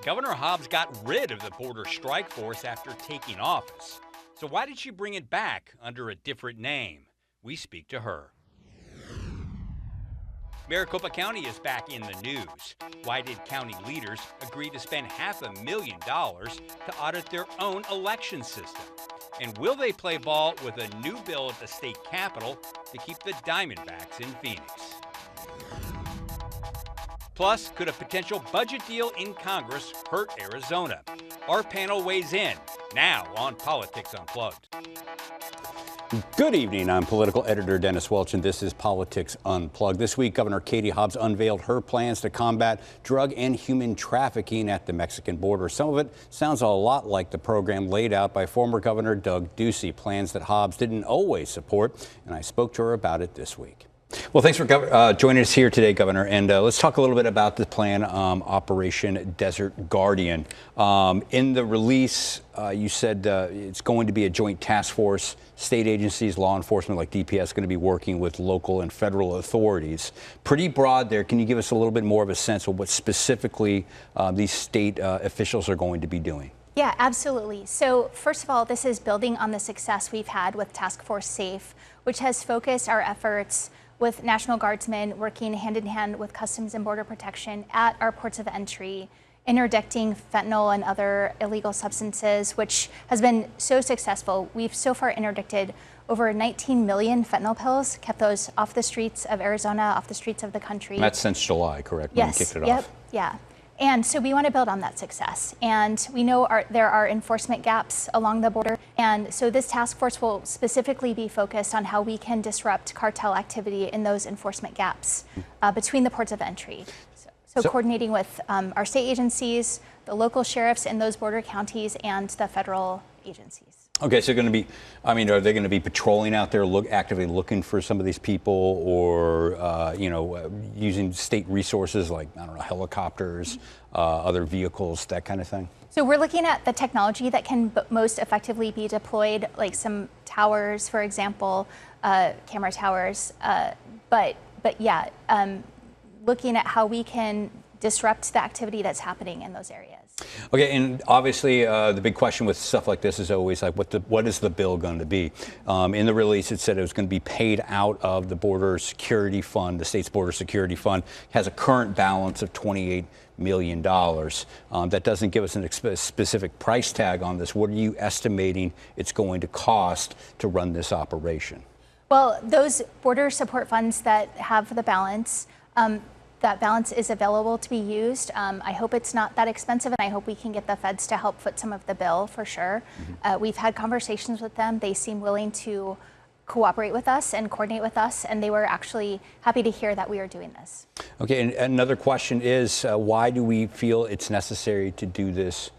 Governor Hobbs got rid of the border strike force after taking office. So why did she bring it back under a different name? We speak to her. Maricopa County is back in the news. Why did county leaders agree to spend $500,000 to audit their own election system? And will they play ball with a new bill at the state capitol to keep the Diamondbacks in Phoenix? Plus, could a potential budget deal in Congress hurt Arizona? Our panel weighs in now on Politics Unplugged. Good evening. I'm political editor Dennis Welch, and this is Politics Unplugged. This week, Governor Katie Hobbs unveiled her plans to combat drug and human trafficking at the Mexican border. Some of it sounds a lot like the program laid out by former Governor Doug Ducey, plans that Hobbs didn't always support, and I spoke to her about it this week. Well, thanks for joining us here today, Governor. And let's talk a little bit about the plan, Operation Desert Guardian. In the release, you said it's going to be a joint task force. State agencies, law enforcement like DPS, going to be working with local and federal authorities. Pretty broad there. Can you give us a little bit more of a sense of what specifically these state officials are going to be doing? Yeah, absolutely. So first of all, this is building on the success we've had with Task Force SAFE, which has focused our efforts with National Guardsmen working hand in hand with Customs and Border Protection at our ports of entry, interdicting fentanyl and other illegal substances, which has been so successful. We've so far interdicted over 19 million fentanyl pills, kept those off the streets of Arizona, off the streets of the country. And that's since July, correct? Yes. When you kicked it Yep. off. Yeah. And so we want to build on that success. And we know there are enforcement gaps along the border. And so this task force will specifically be focused on how we can disrupt cartel activity in those enforcement gaps between the ports of entry. So coordinating with our state agencies, the local sheriffs in those border counties, and the federal agencies. Okay, so going to be, are they going to be patrolling out there, actively looking for some of these people, or, using state resources like, helicopters, other vehicles, that kind of thing? So we're looking at the technology that can most effectively be deployed, like some towers, for example, camera towers. But yeah, looking at how we can disrupt the activity that's happening in those areas. Okay, and obviously the big question with stuff like this is always like, what is the bill going to be? In the release, it said it was going to be paid out of the Border Security Fund. The state's Border Security Fund has a current balance of $28 million. That doesn't give us a specific price tag on this. What are you estimating it's going to cost to run this operation? Well, those border support funds that have the balance, that balance is available to be used. I hope it's not that expensive, and I hope we can get the feds to help foot some of the bill for sure. We've had conversations with them. They seem willing to cooperate with us and coordinate with us, and they were actually happy to hear that we are doing this. Okay, and another question is, why do we feel it's necessary to do this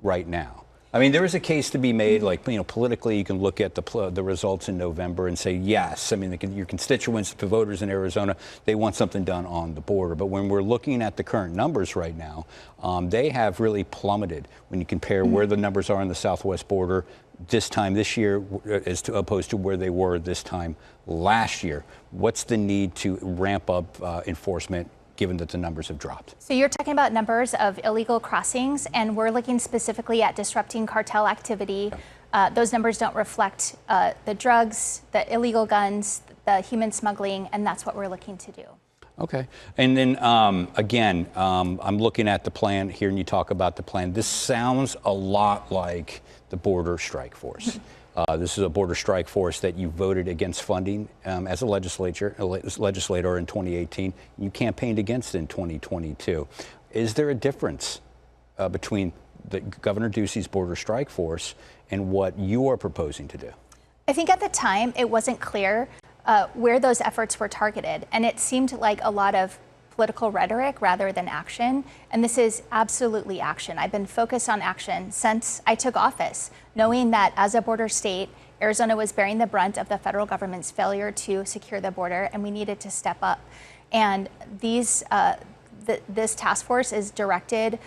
right now? There is a case to be made, like, politically, you can look at the results in November and say, yes, your constituents, the voters in Arizona, they want something done on the border. But when we're looking at the current numbers right now, they have really plummeted when you compare where the numbers are on the southwest border this time this year as opposed to where they were this time last year. What's the need to ramp up enforcement, given that the numbers have dropped? So you're talking about numbers of illegal crossings, and we're looking specifically at disrupting cartel activity. Those numbers don't reflect the drugs, the illegal guns, the human smuggling, and that's what we're looking to do. Okay. And then, again, I'm looking at the plan here, and you talk about the plan. This sounds a lot like the Border Strike Force. This is a border strike force that you voted against funding as a legislator in 2018. You campaigned against in 2022. Is there a difference between Governor Ducey's border strike force and what you are proposing to do? I think at the time it wasn't clear where those efforts were targeted, and it seemed like a lot of political rhetoric rather than action, and this is absolutely action. I've been focused on action since I took office, knowing that as a border state, Arizona was bearing the brunt of the federal government's failure to secure the border, and we needed to step up. And this task force is directed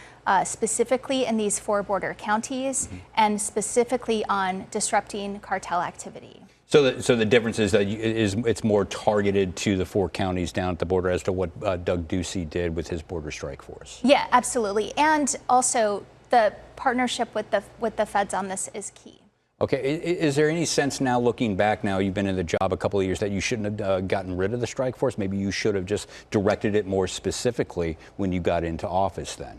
specifically in these 4 border counties and specifically on disrupting cartel activity. So the difference is that it's more targeted to the 4 counties down at the border as to what Doug Ducey did with his border strike force. Yeah, absolutely. And also the partnership with the feds on this is key. Okay, is there any sense now, looking back now, you've been in the job a couple of years, that you shouldn't have gotten rid of the strike force? Maybe you should have just directed it more specifically when you got into office then?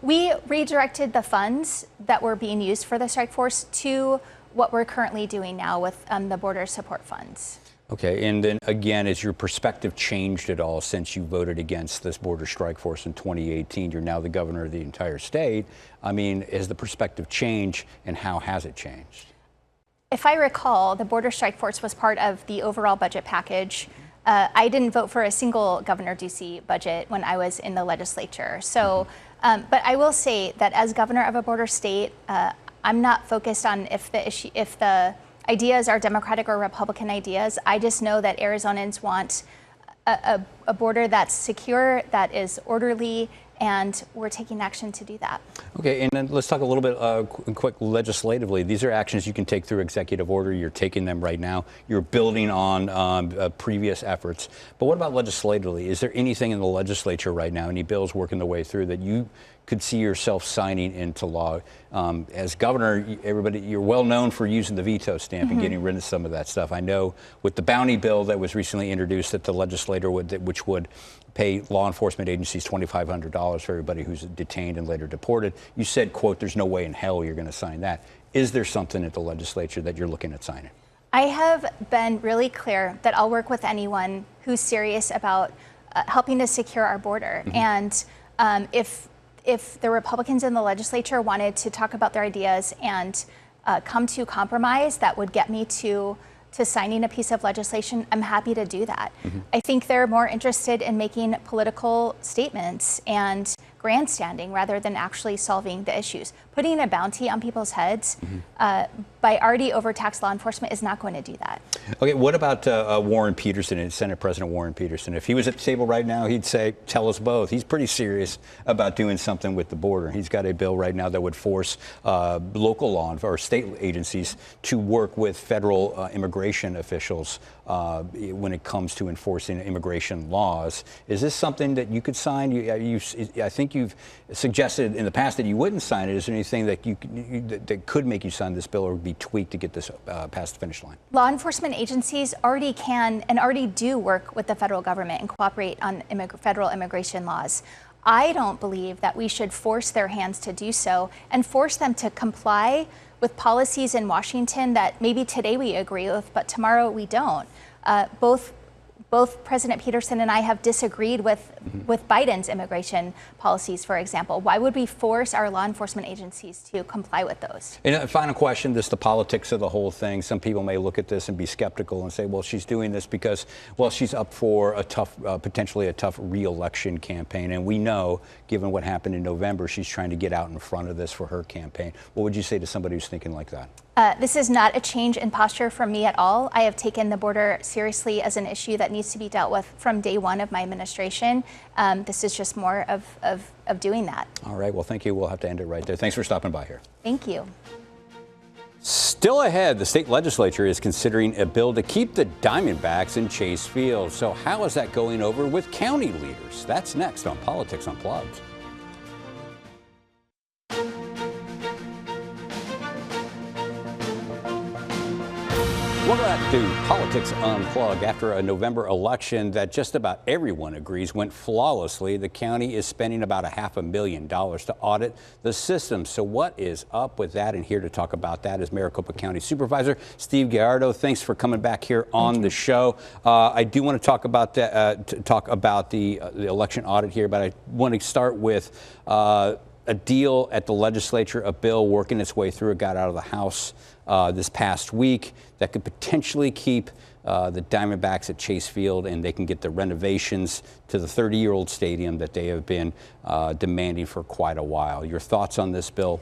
We redirected the funds that were being used for the strike force to what we're currently doing now with the border support funds. Okay, and then again, has your perspective changed at all since you voted against this border strike force in 2018? You're now the governor of the entire state. I mean, has the perspective changed, and how has it changed? If I recall, the border strike force was part of the overall budget package. I didn't vote for a single Governor Ducey budget when I was in the legislature. So, but I will say that as governor of a border state, I'm not focused on if the ideas are Democratic or Republican ideas. I just know that Arizonans want a border that's secure, that is orderly, and we're taking action to do that. Okay, and then let's talk a little bit quick legislatively. These are actions you can take through executive order. You're taking them right now. You're building on previous efforts. But what about legislatively? Is there anything in the legislature right now, any bills working their way through that you could see yourself signing into law? As governor, you're well known for using the veto stamp and getting rid of some of that stuff. I know with the bounty bill that was recently introduced that the legislator which would pay law enforcement agencies $2,500 for everybody who's detained and later deported. You said, quote, there's no way in hell you're going to sign that. Is there something at the legislature that you're looking at signing? I have been really clear that I'll work with anyone who's serious about helping to secure our border. And if the Republicans in the legislature wanted to talk about their ideas and come to compromise that would get me to signing a piece of legislation, I'm happy to do that. I think they're more interested in making political statements and grandstanding rather than actually solving the issues. Putting a bounty on people's heads by already overtaxed law enforcement is not going to do that. Okay, what about Warren Peterson, Senate President Warren Peterson? If he was at the table right now, he'd say, tell us both. He's pretty serious about doing something with the border. He's got a bill right now that would force local law or state agencies to work with federal immigration officials when it comes to enforcing immigration laws. Is this something that you could sign? I think you've suggested in the past that you wouldn't sign it. Is there anything that that could make you sign this bill or be tweaked to get this past the finish line? Law enforcement agencies already can and already do work with the federal government and cooperate on federal immigration laws. I don't believe that we should force their hands to do so and force them to comply with policies in Washington that maybe today we agree with, but tomorrow we don't. Both President Peterson and I have disagreed with Biden's immigration policies, for example. Why would we force our law enforcement agencies to comply with those? And a final question, this is the politics of the whole thing. Some people may look at this and be skeptical and say, well, she's doing this because, well, she's up for a tough, potentially a tough re-election campaign. And we know, given what happened in November, she's trying to get out in front of this for her campaign. What would you say to somebody who's thinking like that? This is not a change in posture from me at all. I have taken the border seriously as an issue that needs to be dealt with from day one of my administration. This is just more of doing that. All right. Well, thank you. We'll have to end it right there. Thanks for stopping by here. Thank you. Still ahead, the state legislature is considering a bill to keep the Diamondbacks in Chase Field. So how is that going over with county leaders? That's next on Politics Unplugged. Welcome back to Politics Unplugged. After a November election that just about everyone agrees went flawlessly, the county is spending about $500,000 to audit the system. So what is up with that? And here to talk about that is Maricopa County Supervisor Steve Gallardo. Thanks for coming back here on the show. I do want to talk about the election audit here, but I want to start with a deal at the legislature, a bill working its way through. It got out of the House this past week that could potentially keep the Diamondbacks at Chase Field, and they can get the renovations to the 30-year-old stadium that they have been demanding for quite a while. Your thoughts on this bill?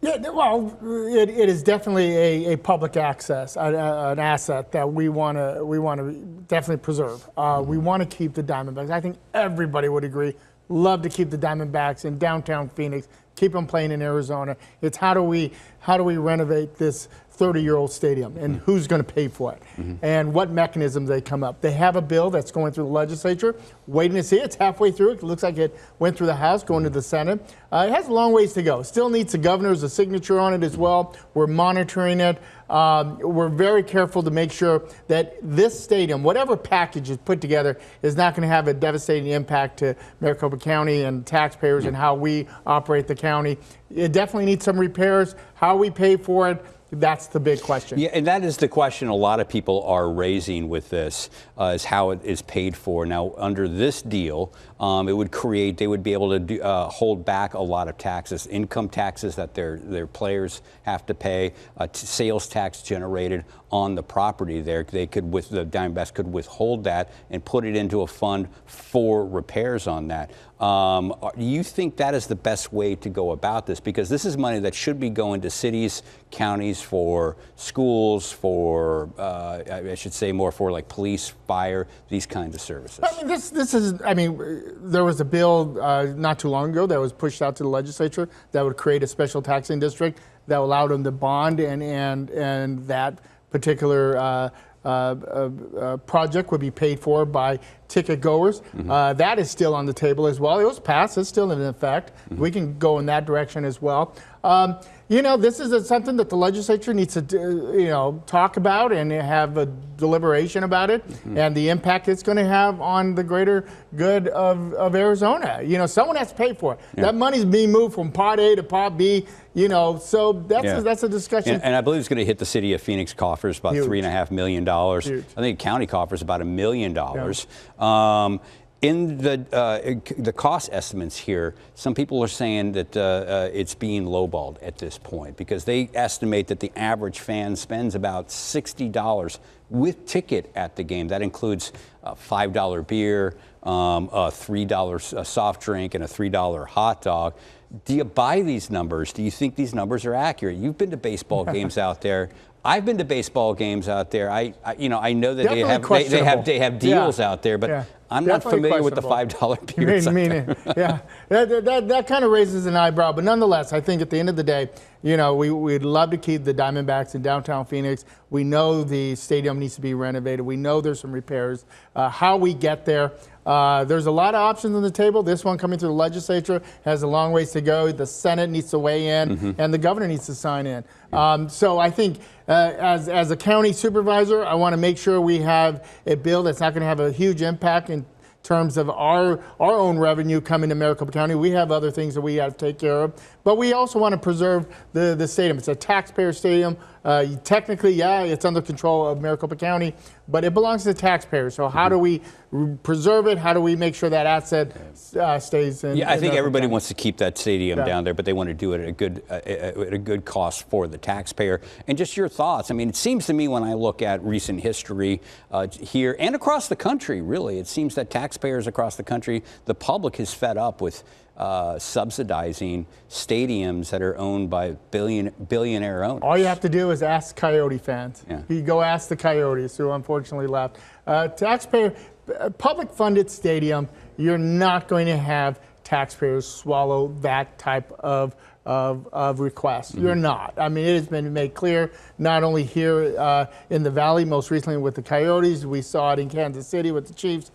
Yeah, well, it is definitely a public access, an asset that we want to definitely preserve. We want to keep the Diamondbacks. I think everybody would agree. Love to keep the Diamondbacks in downtown Phoenix. Keep them playing in Arizona. It's how do we renovate this 30-year-old stadium, and who's going to pay for it, and what mechanisms they come up. They have a bill that's going through the legislature, waiting to see. It's halfway through. It looks like it went through the House, going to the Senate. It has a long ways to go. Still needs the governor's signature on it as well. We're monitoring it. We're very careful to make sure that this stadium, whatever package is put together, is not going to have a devastating impact to Maricopa County and taxpayers and how we operate the county. It definitely needs some repairs. How we pay for it, that's the big question. Yeah, and that is the question a lot of people are raising with this, is how it is paid for. Now, under this deal, it would create, they would be able to hold back a lot of taxes, income taxes that their players have to pay, sales tax generated on the property there. They could, the Diamondbacks could withhold that and put it into a fund for repairs on that. Do you think that is the best way to go about this? Because this is money that should be going to cities, counties, for schools, for, I should say more for like police, fire, these kinds of services. I mean, this is, I mean, there was a bill not too long ago that was pushed out to the legislature that would create a special taxing district that allowed them to bond, and that particular project would be paid for by ticket goers. That is still on the table as well. It was passed. It's still in effect. We can go in that direction as well. You know, this is something that the legislature needs to, talk about and have a deliberation about it, and the impact it's going to have on the greater good of Arizona. You know, someone has to pay for it. That money's being moved from Part A to Part B. You know, so that's a discussion. And I believe it's going to hit the city of Phoenix coffers about $3.5 million. Huge. I think county coffers about $1 million. In the cost estimates here, some people are saying that it's being lowballed at this point because they estimate that the average fan spends about $60 with ticket at the game. That includes a $5 beer, a $3 soft drink, and a $3 hot dog. Do you buy these numbers? Do you think these numbers are accurate? You've been to baseball games out there. I've been to baseball games out there. I know that they have deals out there, but I'm not familiar with the $5 beers. That kind of raises an eyebrow, but nonetheless, I think at the end of the day, we'd love to keep the Diamondbacks in downtown Phoenix. We know the stadium needs to be renovated. We know there's some repairs. How we get there, there's a lot of options on the table. This one coming through the legislature has a long ways to go. The Senate needs to weigh in, and the governor needs to sign in. So I think as a county supervisor, I want to make sure we have a bill that's not going to have a huge impact in terms of our own revenue coming to Maricopa County. We have other things that we have to take care of, but we also want to preserve the stadium. It's a taxpayer stadium. Technically, it's under control of Maricopa County, but it belongs to the taxpayers. So how do we preserve it? How do we make sure that asset stays in? I think everybody wants to keep that stadium down there, but they want to do it at a good cost for the taxpayer. And just your thoughts. I mean, it seems to me when I look at recent history here and across the country, really, it seems that taxpayers across the country, the public is fed up with subsidizing stadiums that are owned by billionaire owners. All you have to do is ask Coyote fans. You go ask the Coyotes, who unfortunately left. Taxpayer, public-funded stadium, you're not going to have taxpayers swallow that type of request. You're not. I mean, it has been made clear, not only here in the Valley, most recently with the Coyotes, we saw it in Kansas City with the Chiefs.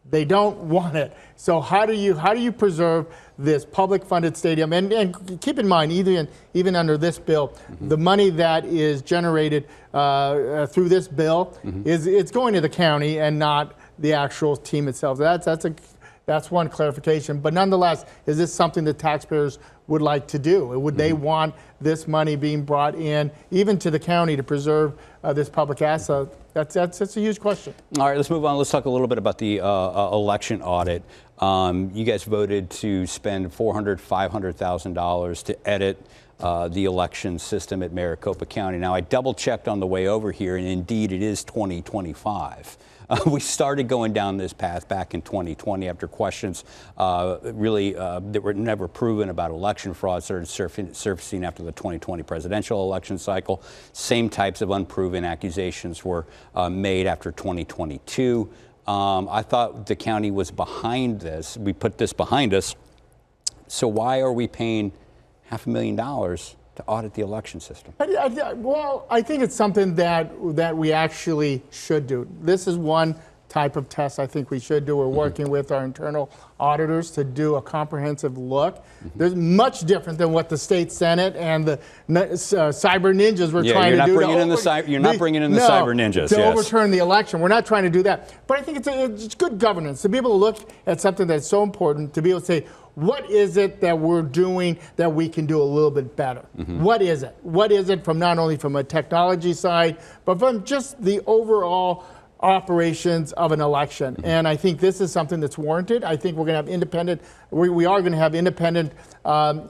They don't want it. So how do you preserve this public-funded stadium? And keep in mind, even under this bill, the money that is generated through this bill it's going to the county and not the actual team itself. That's one clarification. But nonetheless, is this something that taxpayers would like to do? Would they want this money being brought in, even to the county, to preserve this public asset? That's a huge question. All right, let's move on. Let's talk a little bit about the election audit. You guys voted to spend $500,000 to edit the election system at Maricopa County. Now, I double-checked on the way over here, and indeed, it is 2025. We started going down this path back in 2020 after questions that were never proven about election fraud started surfacing after the 2020 presidential election cycle. Same types of unproven accusations were made after 2022. I thought the county was behind this. We put this behind us. So why are we paying $500,000 to to audit the election system? Well, I think it's something that we actually should do. This is one type of test I think we should do. We're working with our internal auditors to do a comprehensive look. There's much different than what the state Senate and the cyber ninjas were trying to do. You're not bringing in the cyber ninjas. To overturn the election. We're not trying to do that. But I think it's good governance to be able to look at something that's so important, to be able to say, what is it that we're doing that we can do a little bit better? What is it? What is it from not only from a technology side, but from just the overall operations of an election? And I think this is something that's warranted. I think we're going to have independent, we are going to have independent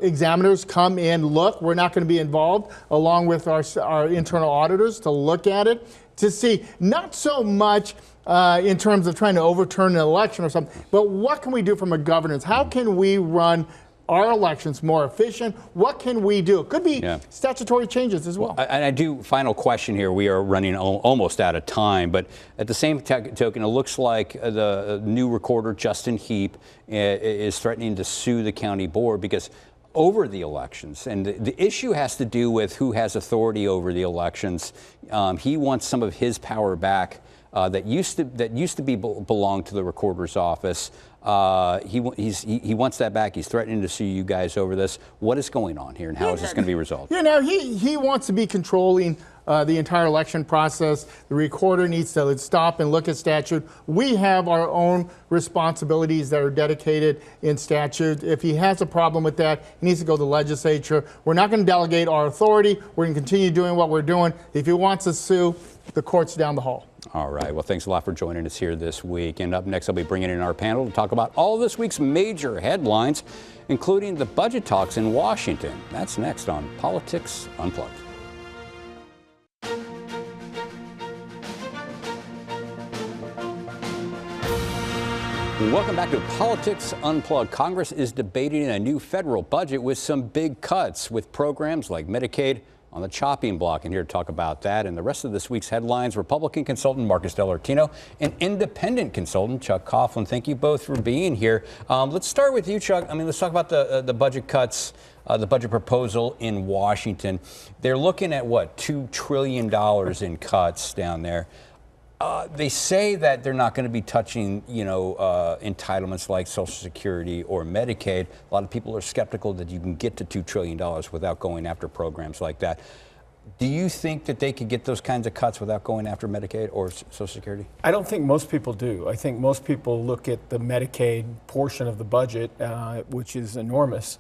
examiners come in, look. We're not going to be involved along with our internal auditors to look at it, to see not so much in terms of trying to overturn an election or something, but what can we do from a governance? How can we run our elections more efficient? What can we do? It could be statutory changes as well. And I do, final question here. We are running almost out of time, but at the same token, it looks like the new recorder, Justin Heap, is threatening to sue the county board because over the elections, and the issue has to do with who has authority over the elections. He wants some of his power back that used to belong to the recorder's office. He wants that back. He's threatening to sue you guys over this. What is going on here, and how is this going to be resolved? He wants to be controlling the entire election process. The recorder needs to stop and look at statute. We have our own responsibilities that are dedicated in statute. If he has a problem with that, he needs to go to the legislature. We're not going to delegate our authority. We're going to continue doing what we're doing. If he wants to sue, the court's down the hall. All right. Well, thanks a lot for joining us here this week. And up next, I'll be bringing in our panel to talk about all of this week's major headlines, including the budget talks in Washington. That's next on Politics Unplugged. Welcome back to Politics Unplugged. Congress is debating a new federal budget with some big cuts, with programs like Medicaid on the chopping block. And here to talk about that and the rest of this week's headlines, Republican consultant Marcus Dellartino and independent consultant Chuck Coughlin. Thank you both for being here. Let's start with you, Chuck. Let's talk about the budget cuts, the budget proposal in Washington. They're looking at, what, $2 trillion in cuts down there. They say that they're not going to be touching, entitlements like Social Security or Medicaid. A lot of people are skeptical that you can get to $2 trillion without going after programs like that. Do you think that they could get those kinds of cuts without going after Medicaid or Social Security? I don't think most people do. I think most people look at the Medicaid portion of the budget, which is enormous,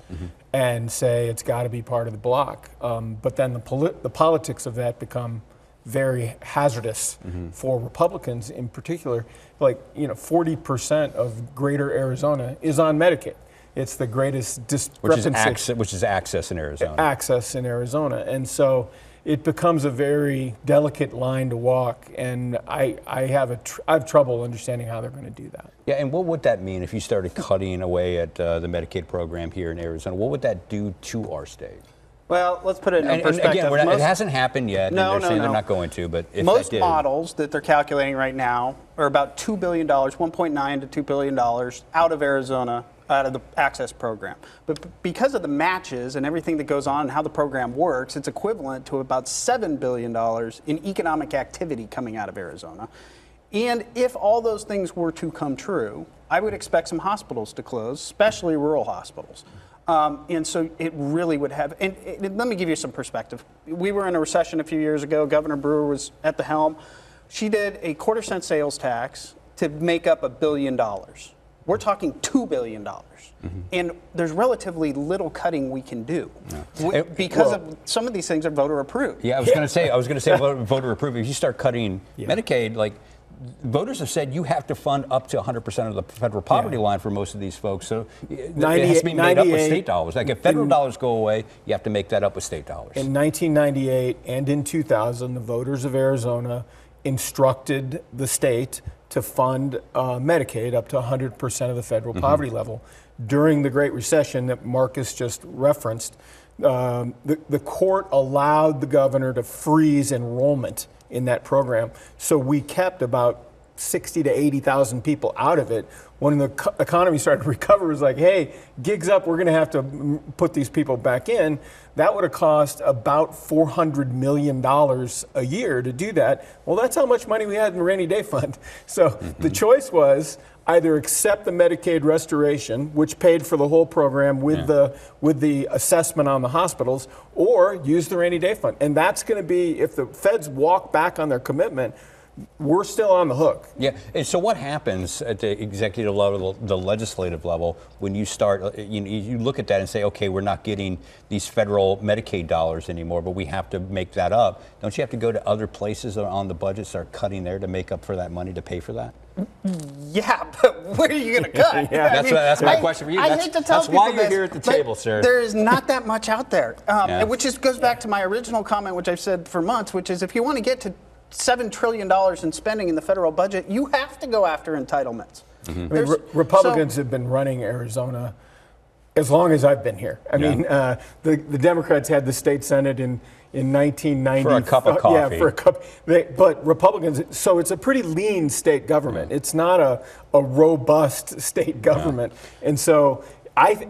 and say it's got to be part of the block. But then the politics of that become very hazardous for Republicans in particular. 40% of greater Arizona is on Medicaid. It's the greatest discrepancy. Which is access in Arizona. Access in Arizona. And so it becomes a very delicate line to walk, and I have trouble understanding how they're going to do that. Yeah, and what would that mean if you started cutting away at the Medicaid program here in Arizona? What would that do to our state? Well, let's put it in perspective. And again, it hasn't happened yet. No, and they're saying they're not going to, but if most they did, models that they're calculating right now are about $2 billion, $1.9 to $2 billion out of Arizona, out of the access program. But because of the matches and everything that goes on and how the program works, it's equivalent to about $7 billion in economic activity coming out of Arizona. And if all those things were to come true, I would expect some hospitals to close, especially rural hospitals. And so it really would have, and let me give you some perspective. We were in a recession a few years ago. Governor Brewer was at the helm. She did a 1/4-cent sales tax to make up $1 billion. We're talking $2 billion. And there's relatively little cutting we can do because of some of these things are voter approved. Yeah, I was going to say voter approved. If you start cutting Medicaid, voters have said you have to fund up to 100% of the federal poverty line for most of these folks. So it has to be made up with state dollars. Like if federal dollars go away, you have to make that up with state dollars. In 1998 and in 2000, the voters of Arizona instructed the state to fund Medicaid up to 100% of the federal poverty level. During the Great Recession that Marcus just referenced, the court allowed the governor to freeze enrollment in that program. So we kept about 60 to 80,000 people out of it. When the economy started to recover, it was like, hey, gigs up, we're going to have to put these people back in. That would have cost about $400 million a year to do that. Well, that's how much money we had in the rainy day fund. So the choice was either accept the Medicaid restoration, which paid for the whole program with the assessment on the hospitals, or use the rainy day fund. And that's going to be, if the feds walk back on their commitment, we're still on the hook. Yeah. And so what happens at the executive level, the legislative level, when you start, you look at that and say, okay, we're not getting these federal Medicaid dollars anymore, but we have to make that up. Don't you have to go to other places on the budget, start cutting there to make up for that money to pay for that? Yeah, but where are you going to cut? Yeah, that's my question for you. I hate to tell that's why people you're here at the table, sir. There is not that much out there, which goes back to my original comment, which I've said for months, which is if you want to get to $7 trillion in spending in the federal budget, you have to go after entitlements. I mean, Republicans have been running Arizona as long as I've been here. I mean, the Democrats had the state Senate in 1990. For a cup of coffee. Yeah, for a cup. But Republicans, so it's a pretty lean state government. It's not a robust state government. And so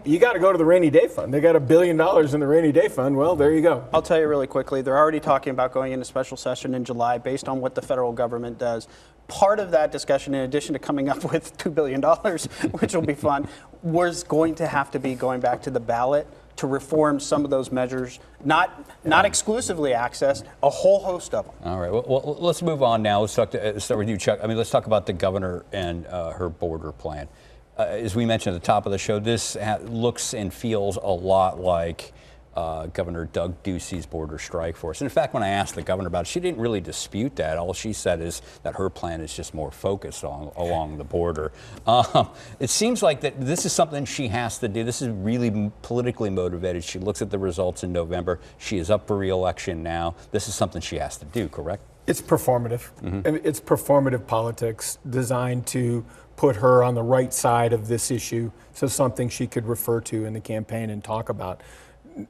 you got to go to the rainy day fund. They got $1 billion in the rainy day fund. Well, there you go. I'll tell you really quickly. They're already talking about going into special session in July based on what the federal government does. Part of that discussion, in addition to coming up with $2 billion, which will be fun, was going to have to be going back to the ballot to reform some of those measures, not exclusively access, a whole host of them. All right. Well, let's move on now. Let's start with you, Chuck. I mean, let's talk about the governor and her border plan. As we mentioned at the top of the show, this looks and feels a lot like Governor Doug Ducey's border strike force. And in fact, when I asked the governor about it, she didn't really dispute that. All she said is that her plan is just more focused along the border. It seems like that this is something she has to do. This is really politically motivated. She looks at the results in November. She is up for re-election now. This is something she has to do, correct? It's performative. It's performative politics designed to put her on the right side of this issue, so something she could refer to in the campaign and talk about.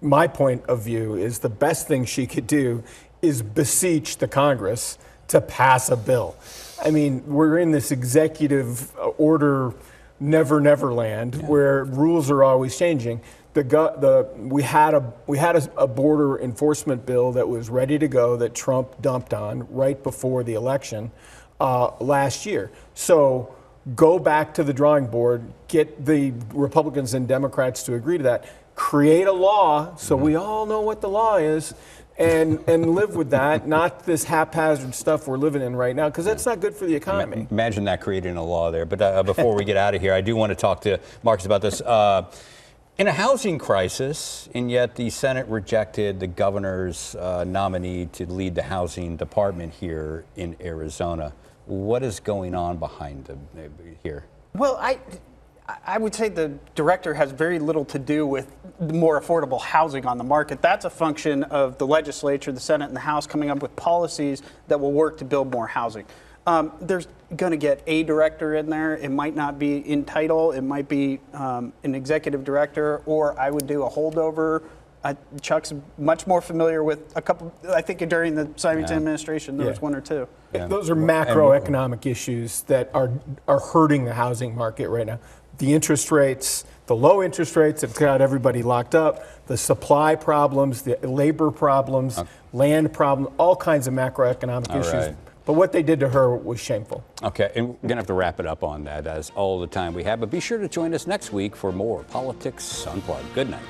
My point of view is the best thing she could do is beseech the Congress to pass a bill. I mean, we're in this executive order never land where rules are always changing. We had a border enforcement bill that was ready to go that Trump dumped on right before the election last year. So go back to the drawing board, get the Republicans and Democrats to agree to that, create a law so we all know what the law is, and live with that, not this haphazard stuff we're living in right now, because that's not good for the economy. Imagine that, creating a law there. But before we get out of here, I do want to talk to Marcus about this. In a housing crisis, and yet the Senate rejected the governor's nominee to lead the housing department here in Arizona. What is going on behind here? Well, I would say the director has very little to do with more affordable housing on the market. That's a function of the legislature, the Senate, and the House coming up with policies that will work to build more housing. There's going to get a director in there. It might not be in title. It might be an executive director, or I would do a holdover. Chuck's much more familiar with a couple. I think during the Simington administration, there was one or two. Yeah. Those are macroeconomic issues that are hurting the housing market right now. The interest rates, the low interest rates have got everybody locked up. The supply problems, the labor problems, land problems, all kinds of macroeconomic issues. Right. But what they did to her was shameful. Okay, and we're going to have to wrap it up on that as all the time we have. But be sure to join us next week for more Politics Unplugged. Good night.